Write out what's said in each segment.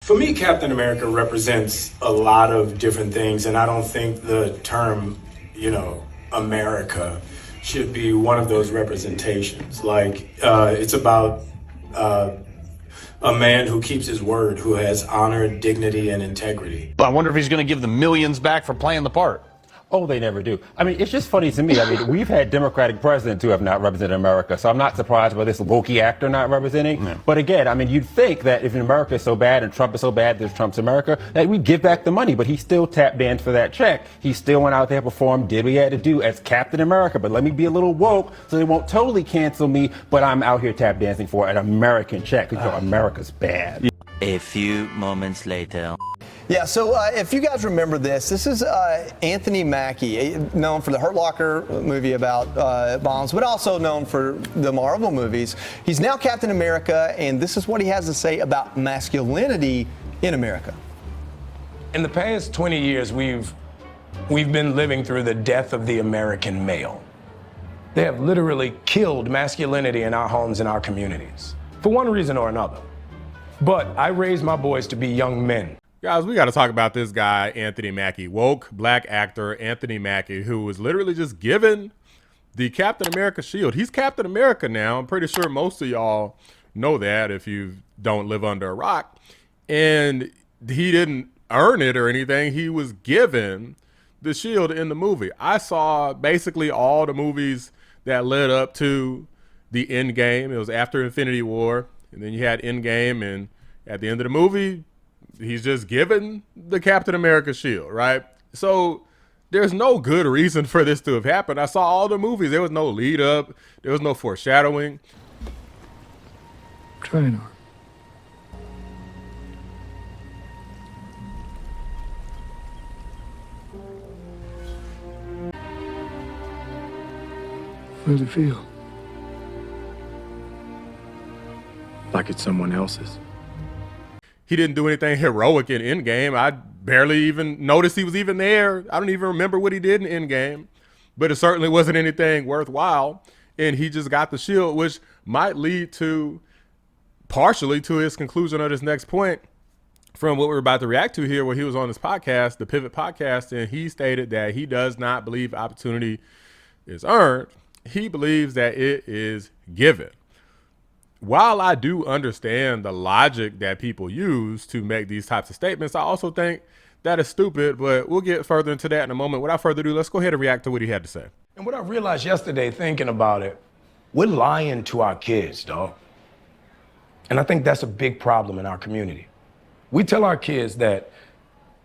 For me, Captain America represents a lot of different things, and I don't think the term, America should be one of those representations. It's about a man who keeps his word, who has honor, dignity, and integrity. I wonder if he's going to give the millions back for playing the part. Oh, they never do. I mean, it's just funny to me. I mean, we've had Democratic presidents who have not represented America, so I'm not surprised by this wokey actor not representing. Yeah. But again, I mean, you'd think that if America is so bad and Trump is so bad, there's Trump's America, that we'd give back the money. But he still tap danced for that check. He still went out there, performed, did what he had to do as Captain America. But let me be a little woke so they won't totally cancel me, but I'm out here tap dancing for an American check because America's bad. A few moments later. Yeah, so if you guys remember this is Anthony Mackie, known for the Hurt Locker movie about bombs, but also known for the Marvel movies. He's now Captain America, and this is what he has to say about masculinity in America. In the past 20 years, we've been living through the death of the American male. They have literally killed masculinity in our homes and our communities, for one reason or another. But I raised my boys to be young men. Guys, we got to talk about this guy, Anthony Mackie, woke black actor Anthony Mackie, who was literally just given the Captain America shield. He's Captain America now. I'm pretty sure most of y'all know that if you don't live under a rock. And he didn't earn it or anything. He was given the shield in the movie. I saw basically all the movies that led up to the end game. It was after Infinity War, and then you had Endgame, and at the end of the movie, he's just given the Captain America shield, right? So there's no good reason for this to have happened. I saw all the movies. There was no lead up. There was no foreshadowing. Trying hard. How does it feel? Like it's someone else's. He didn't do anything heroic in Endgame. I barely even noticed he was even there. I don't even remember what he did in Endgame, but it certainly wasn't anything worthwhile. And he just got the shield, which might lead to partially to his conclusion of this next point from what we're about to react to here, where he was on this podcast, the Pivot podcast, and he stated that he does not believe opportunity is earned. He believes that it is given. While I do understand the logic that people use to make these types of statements, I also think that is stupid, but we'll get further into that in a moment. Without further ado, let's go ahead and react to what he had to say. And what I realized yesterday thinking about it, we're lying to our kids, dog. And I think that's a big problem in our community. We tell our kids that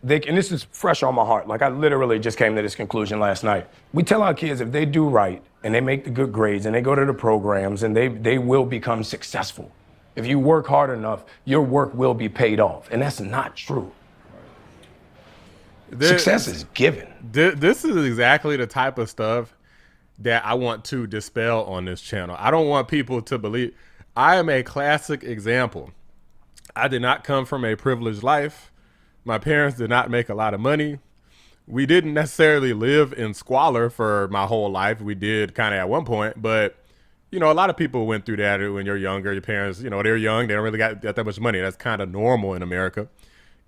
and this is fresh on my heart, like I literally just came to this conclusion last night. We tell our kids if they do right and they make the good grades and they go to the programs and they will become successful. If you work hard enough, your work will be paid off. And that's not true. Success is given. This is exactly the type of stuff that I want to dispel on this channel. I don't want people to believe. I am a classic example. I did not come from a privileged life. My parents did not make a lot of money. We didn't necessarily live in squalor for my whole life. We did kind of at one point, but a lot of people went through that when you're younger. Your parents, they're young. They don't really got that much money. That's kind of normal in America.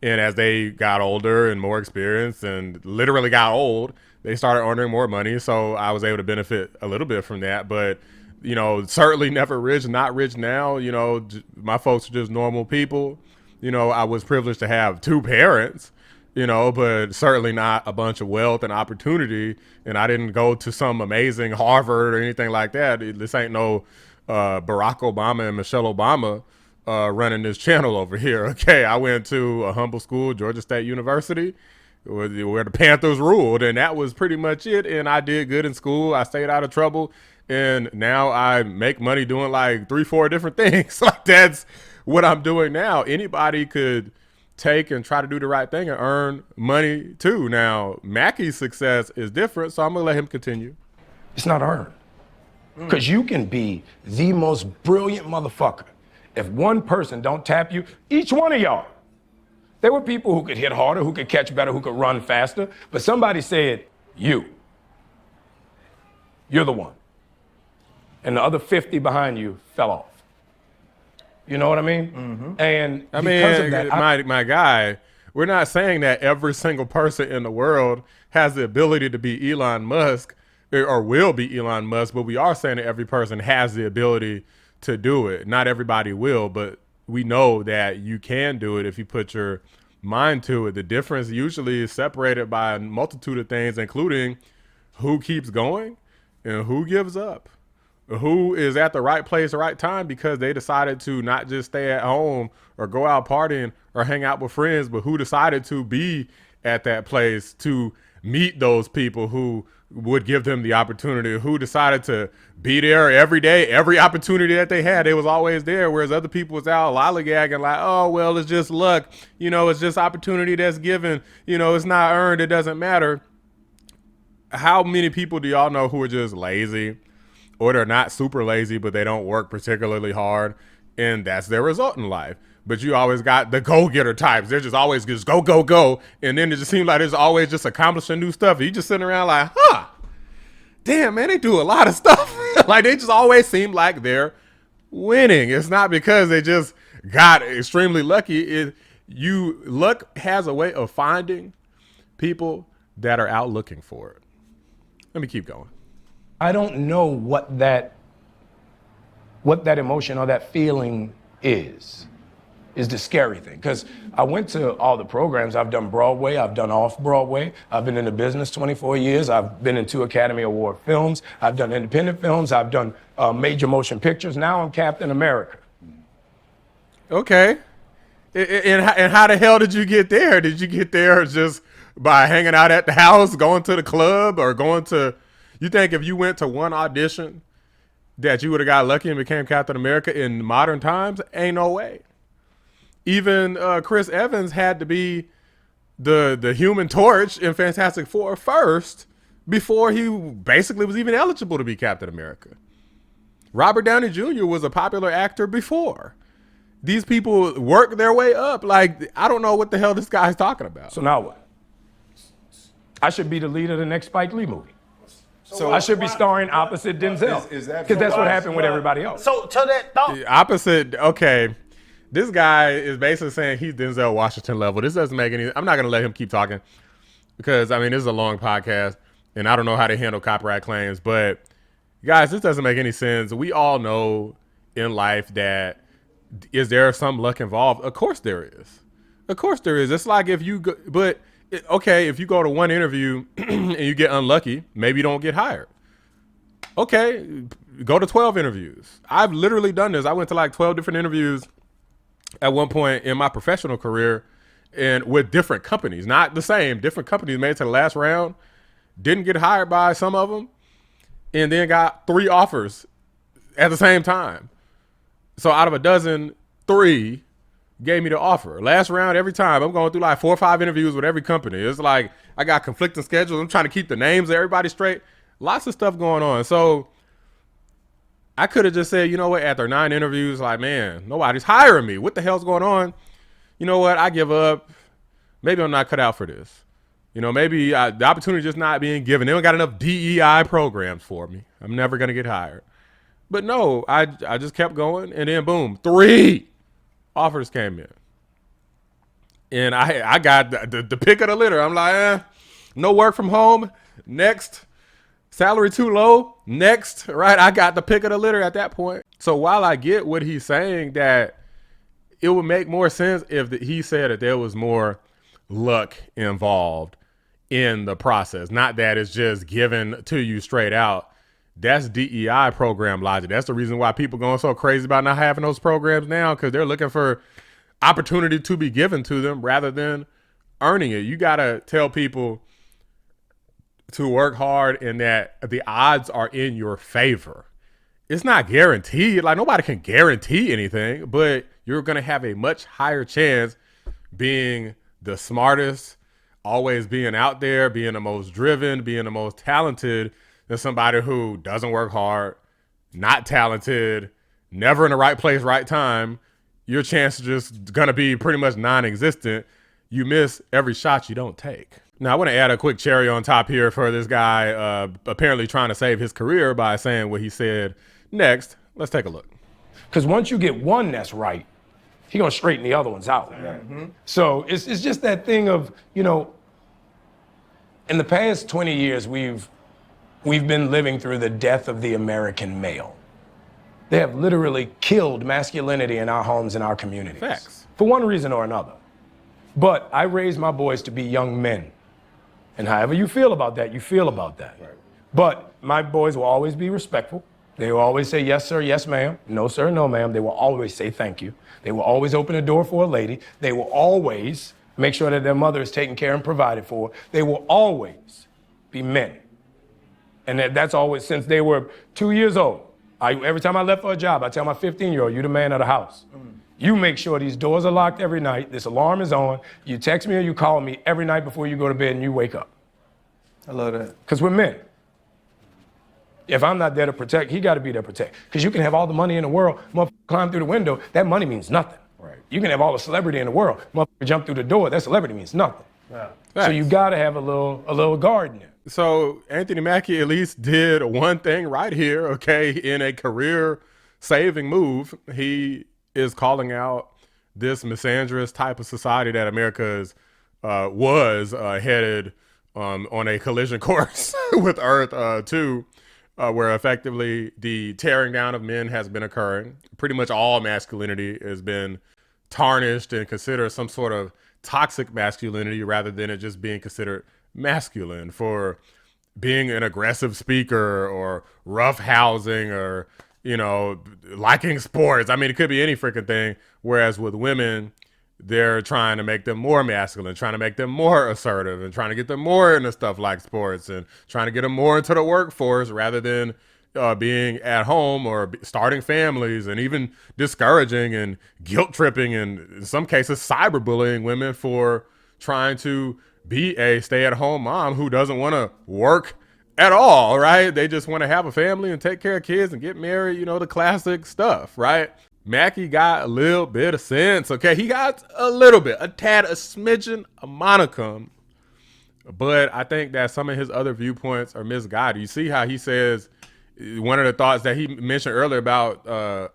And as they got older and more experienced and literally got old, they started earning more money. So I was able to benefit a little bit from that, but certainly never rich, not rich now. My folks are just normal people. I was privileged to have two parents, but certainly not a bunch of wealth and opportunity. And I didn't go to some amazing Harvard or anything like that. This ain't no Barack Obama and Michelle Obama running this channel over here. Okay, I went to a humble school, Georgia State University, where the Panthers ruled, and that was pretty much it. And I did good in school. I stayed out of trouble, and now I make money doing like 3-4 different things. Like that's what I'm doing now. Anybody could take and try to do the right thing and earn money too. Now, Mackie's success is different, so I'm gonna let him continue. It's not earned. Because you can be the most brilliant motherfucker. If one person don't tap you, each one of y'all. There were people who could hit harder, who could catch better, who could run faster, but somebody said, you're the one. And the other 50 behind you fell off. You know what I mean? And I because mean, of that, my guy, we're not saying that every single person in the world has the ability to be Elon Musk or will be Elon Musk, but we are saying that every person has the ability to do it. Not everybody will, but we know that you can do it if you put your mind to it. The difference usually is separated by a multitude of things, including who keeps going and who gives up. Who is at the right place, the right time, because they decided to not just stay at home or go out partying or hang out with friends, but who decided to be at that place to meet those people who would give them the opportunity, who decided to be there every day, every opportunity that they had, they was always there, whereas other people was out lollygagging like, oh, well, it's just luck. You know, it's just opportunity that's given. You know, it's not earned. It doesn't matter. How many people do y'all know who are just lazy? Or they're not super lazy, but they don't work particularly hard, and that's their result in life. But you always got the go-getter types. They're just always just go, go, go, and then it just seems like there's always just accomplishing new stuff. You just sitting around like, huh, damn, man, they do a lot of stuff. Like, they just always seem like they're winning. It's not because they just got extremely lucky. Luck has a way of finding people that are out looking for it. Let me keep going. I don't know what that emotion or that feeling is the scary thing. Because I went to all the programs. I've done Broadway, I've done off-Broadway, I've been in the business 24 years, I've been in 2 Academy Award films, I've done independent films, I've done major motion pictures. Now I'm Captain America. Okay. And how the hell did you get there? Did you get there just by hanging out at the house, going to the club, or going to... You think if you went to one audition that you would have got lucky and became Captain America in modern times? Ain't no way. Even Chris Evans had to be the Human Torch in Fantastic Four first before he basically was even eligible to be Captain America. Robert Downey Jr. was a popular actor before. These people work their way up. Like, I don't know what the hell this guy's talking about. So now what? I should be the lead of the next Spike Lee movie. So I should be starring opposite Denzel. Because that's what happened with everybody else. So to that thought. Opposite, okay. This guy is basically saying he's Denzel Washington level. This doesn't make any... I'm not going to let him keep talking because, I mean, this is a long podcast and I don't know how to handle copyright claims. But, guys, this doesn't make any sense. We all know in life that is there some luck involved? Of course there is. Of course there is. It's like if you go... But... Okay, if you go to one interview and you get unlucky, maybe you don't get hired. Okay, go to 12 interviews. I've literally done this. I went to like 12 different interviews at one point in my professional career and with different companies, not the same, different companies, made it to the last round, didn't get hired by some of them, and then got 3 offers at the same time. So out of a dozen, 3 gave me the offer. Last round, every time, I'm going through like 4 or 5 interviews with every company. It's like I got conflicting schedules. I'm trying to keep the names of everybody straight. Lots of stuff going on. So I could have just said, you know what, after 9 interviews, like, man, nobody's hiring me. What the hell's going on? You know what? I give up. Maybe I'm not cut out for this. You know, maybe the opportunity just not being given. They don't got enough DEI programs for me. I'm never going to get hired. But no, I just kept going. And then boom, 3 offers came in. And I got the pick of the litter. I'm like, no work from home. Next. Salary too low. Next. Right? I got the pick of the litter at that point. So while I get what he's saying, that it would make more sense if he said that there was more luck involved in the process. Not that it's just given to you straight out. That's DEI program logic. That's the reason why people going so crazy about not having those programs now, because they're looking for opportunity to be given to them rather than earning it. You got to tell people to work hard and that the odds are in your favor. It's not guaranteed. Like, nobody can guarantee anything, but you're going to have a much higher chance being the smartest, always being out there, being the most driven, being the most talented, than somebody who doesn't work hard, not talented, never in the right place, right time. Your chance is just going to be pretty much non-existent. You miss every shot you don't take. Now, I want to add a quick cherry on top here for this guy apparently trying to save his career by saying what he said next. Let's take a look. Because once you get one that's right, he's gonna straighten the other ones out. So it's just that thing of, you know, in the past 20 years, we've been living through the death of the American male. They have literally killed masculinity in our homes and our communities. Facts. For one reason or another. But I raised my boys to be young men. And however you feel about that, you feel about that. Right. But my boys will always be respectful. They will always say, yes, sir, yes, ma'am. No, sir, no, ma'am. They will always say thank you. They will always open a door for a lady. They will always make sure that their mother is taken care and provided for. They will always be men. And that's always since they were 2 years old. Every time I left for a job, I tell my 15-year-old, you're the man of the house. You make sure these doors are locked every night, this alarm is on, you text me or you call me every night before you go to bed and you wake up. I love that. Because we're men. If I'm not there to protect, he got to be there to protect. Because you can have all the money in the world, motherfucker climb through the window, that money means nothing. Right. You can have all the celebrity in the world, motherfucker jump through the door, that celebrity means nothing. Yeah. So you got to have a little guard in there. So Anthony Mackie at least did one thing right here, okay, in a career-saving move. He is calling out this misandrous type of society that America was headed on a collision course with Earth too, where effectively the tearing down of men has been occurring. Pretty much all masculinity has been tarnished and considered some sort of toxic masculinity rather than it just being considered masculine for being an aggressive speaker or roughhousing or, you know, liking sports. I mean, it could be any freaking thing. Whereas with women, they're trying to make them more masculine, trying to make them more assertive and trying to get them more into stuff like sports and trying to get them more into the workforce rather than being at home or starting families and even discouraging and guilt tripping and in some cases cyberbullying women for trying to be a stay-at-home mom who doesn't want to work at all, right? They just want to have a family and take care of kids and get married, you know, the classic stuff, right? Mackie got a little bit of sense, okay? He got a little bit, a tad, a smidgen, a monicum. But I think that some of his other viewpoints are misguided. You see how he says, one of the thoughts that he mentioned earlier about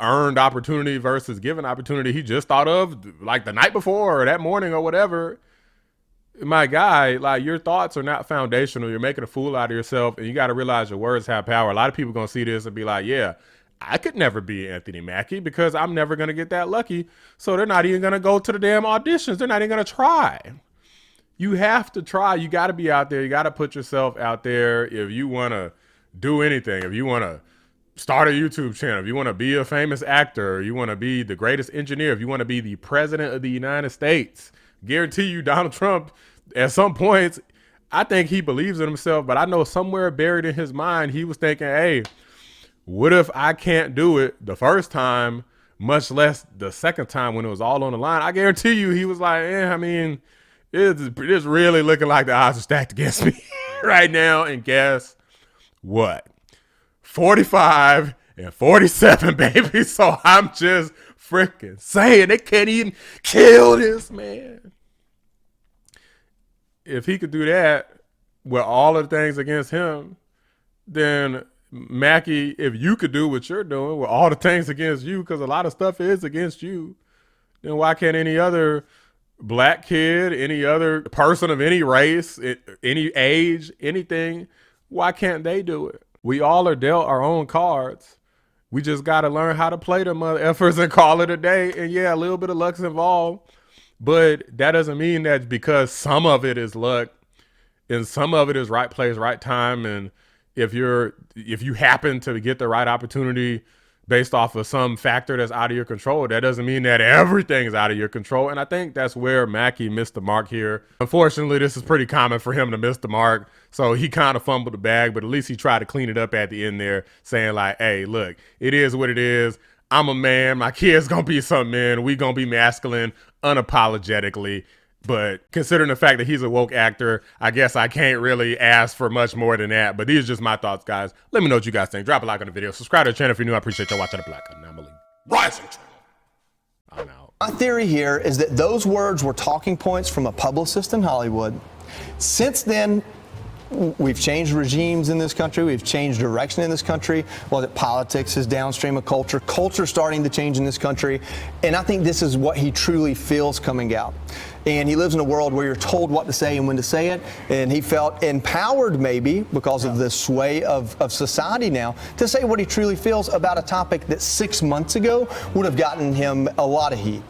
earned opportunity versus given opportunity, he just thought of like the night before or that morning or whatever. My guy, like your thoughts are not foundational. You're making a fool out of yourself and you got to realize your words have power. A lot of people going to see this and be like, yeah, I could never be Anthony Mackie because I'm never going to get that lucky. So they're not even going to go to the damn auditions. They're not even going to try. You have to try. You got to be out there. You got to put yourself out there if you want to do anything. If you want to start a YouTube channel, if you want to be a famous actor, you want to be the greatest engineer, if you want to be the president of the United States, guarantee you Donald Trump at some points, I think he believes in himself, but I know somewhere buried in his mind, he was thinking, hey, what if I can't do it the first time, much less the second time when it was all on the line? I guarantee you he was like, I mean, it's really looking like the odds are stacked against me right now. And guess what? 45 and 47, baby. So I'm just freaking saying they can't even kill this man. If he could do that with all of the things against him, then Mackie, if you could do what you're doing with all the things against you, because a lot of stuff is against you, then why can't any other black kid, any other person of any race, any age, anything, why can't they do it? We all are dealt our own cards. We just got to learn how to play them mother effers and call it a day. And yeah, a little bit of luck's involved, but that doesn't mean that because some of it is luck and some of it is right place, right time. And if you happen to get the right opportunity based off of some factor that's out of your control, that doesn't mean that everything's out of your control. And I think that's where Mackie missed the mark here. Unfortunately, this is pretty common for him to miss the mark. So he kind of fumbled the bag, but at least he tried to clean it up at the end there, saying like, hey, look, it is what it is. I'm a man. My kid's going to be some men. We going to be masculine unapologetically. But considering the fact that he's a woke actor, I guess I can't really ask for much more than that. But these are just my thoughts, guys. Let me know what you guys think. Drop a like on the video. Subscribe to the channel if you're new. I appreciate y'all watching the Black Anomaly Rising channel. I'm out. My theory here is that those words were talking points from a publicist in Hollywood. Since then, we've changed regimes in this country. We've changed direction in this country. Well, that politics is downstream of culture. Culture's starting to change in this country. And I think this is what he truly feels coming out. And he lives in a world where you're told what to say and when to say it. And he felt empowered, maybe, because of the sway of society now, to say what he truly feels about a topic that 6 months ago would have gotten him a lot of heat.